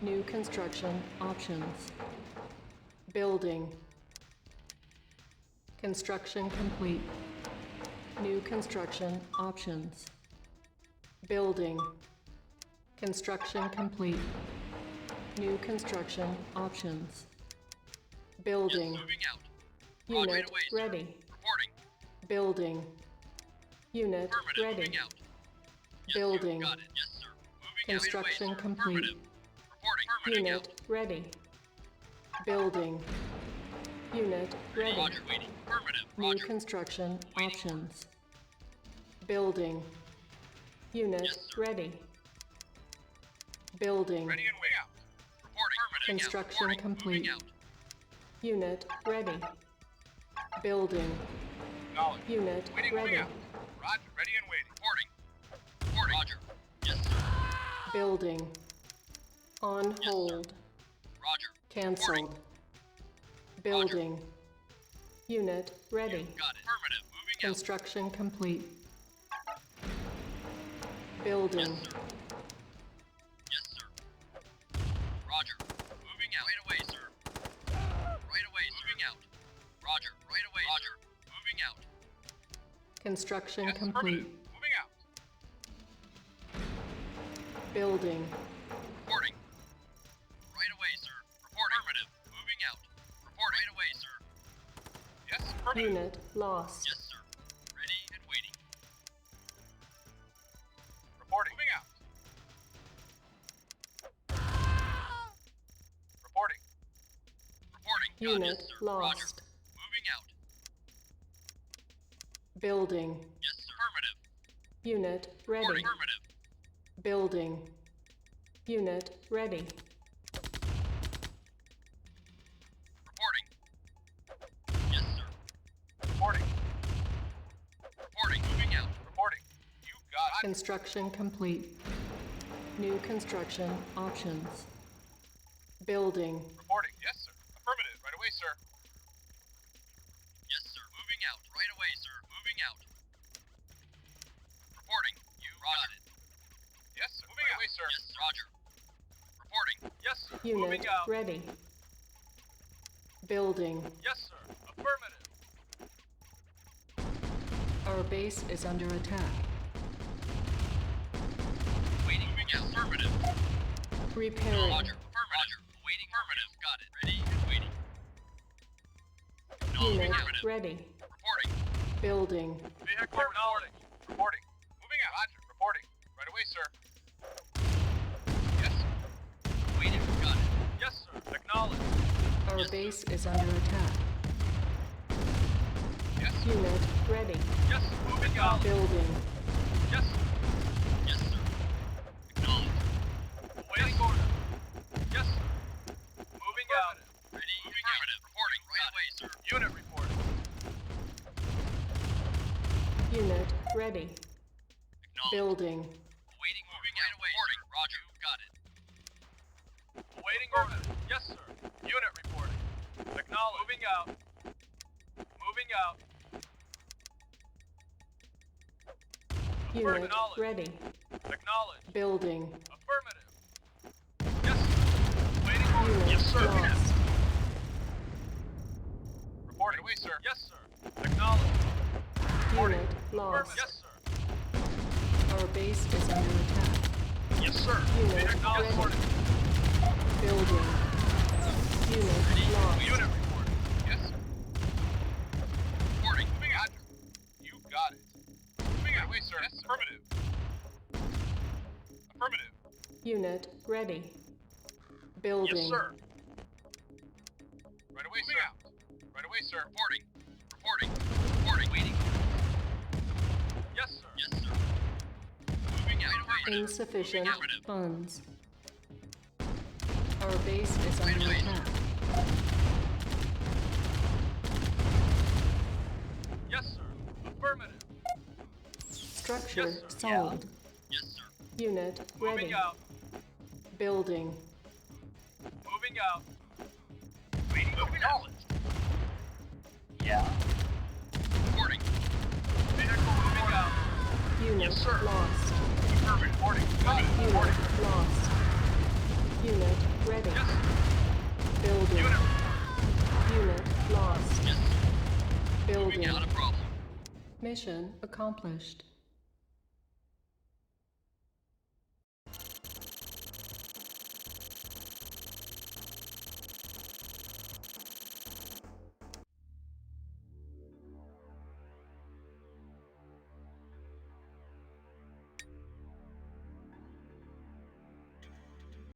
New construction options. Building. Construction complete. New construction options. Building. Construction complete. New construction options. Building. Yes, moving out. Unit Right away, sir. ready. Reporting. Building. Unit Affirmative. ready. Moving out. Yes, Building. Sir. Got it. Yes, sir. Moving Construction out. Right away, sir. complete. Affirmative. Reporting. Affirmative. Unit ready. Building. Unit ready. Roger. Waiting. Affirmative. New Roger. construction options. Building. Unit Yes, sir. ready. Building. Ready and waiting out. Reporting. Affirmative. Construction Reporting. complete. Moving out. Unit ready. Building. Knowledge. Unit Waiting. ready. Moving out. Roger. Ready and waiting. Reporting. Reporting. Roger. Yes, sir. Building. On Yes, sir. hold. Roger. Cancelled. Reporting. Building. Unit ready. Got it. Affirmative. Moving out. Construction complete. Building. Yes, sir. Yes, sir. Roger. Moving out. Right away, sir. Right away. Moving out. Roger. Right away. Roger. Moving out. Construction Yes, complete. affirmative. Moving out. Building. Reporting. Right away, sir. Reporting. Affirmative. Moving out. Report right away, sir. Yes, affirmative. Unit lost. Yes, sir. Ready and waiting. Reporting. Moving out. Reporting. Reporting. Got it. Unit Yes, sir. Roger. lost. Moving out. Building. Yes, sir. Affirmative. Unit ready. Reporting. Affirmative. Building. Unit ready. Reporting. Yes, sir. Reporting. Reporting. Moving out. Reporting. You got it. Construction complete. New construction options. Building. Reporting. Yes, sir. Affirmative. Right away, sir. Yes, sir. Moving out. Right away, sir. Moving out. Reporting. You got it. Yes, sir. Moving right away, sir. Yes, Roger. Reporting. Yes, sir. Unit Moving out. ready. Building. Yes, sir. Affirmative. Our base is under attack. Waiting. Moving out. Affirmative. Repairing. Roger. Roger. Waiting. Affirmative. Got it. Ready and waiting. No, Unit affirmative. ready. Reporting. Building. Vehicle reporting. Reporting. Moving out. Roger. Reporting. Right away, sir. Yes, sir. Waiting. Got it. Yes, sir. Acknowledge. Our Yes, sir. base is under attack. Yes, sir. Unit ready. Yes, sir. Moving out. Building. Yes, sir. Yes, sir. Acknowledge. Awaiting order. Yes, sir. Moving out. Ready. Moving out. Reporting. Right away, sir. Unit reporting. Unit ready. Acknowledge. Building. Awaiting moving right away. Reporting. Roger. Got it. Awaiting order. Yes, sir. Unit reporting. Acknowledge. Moving out. Moving out. Unit Acknowledge. ready. Acknowledge. Building. Affirmative. Yes, sir. Waiting order. Unit Yes, sir. lost. Reporting. Away, sir. Yes, sir. Acknowledge. Unit lost. Yes, sir. Our base is under attack. Yes, sir. Unit Acknowledge. ready. Reporting. Building. Unit Ready. lost. Unit reporting. Yes, sir. Reporting. Moving out. You got it. Moving out. Wait, sir. Yes, sir. Affirmative. Affirmative. Unit ready. Building. Yes, sir. Right away, moving sir. Out. Right away, sir. Reporting. Reporting. Reporting. Waiting. Yes, sir. Yes, sir. Moving out. Affirmative. Insufficient Moving out. funds. Our base is Right under away. attack. Yes, sir. Affirmative. Structure Yes, sir. sold. Yes, sir. Unit ready. Moving out. Building. Moving out. Waiting. Acknowledged. Yeah. Reporting. Vehicle moving out. Unit Yes, sir. lost. Affirmative. Reporting. Got it. Unit Reporting. lost. Unit ready. Yes, sir. Building. Unit. Unit lost. Yes, sir. Building. Not a problem. Mission accomplished.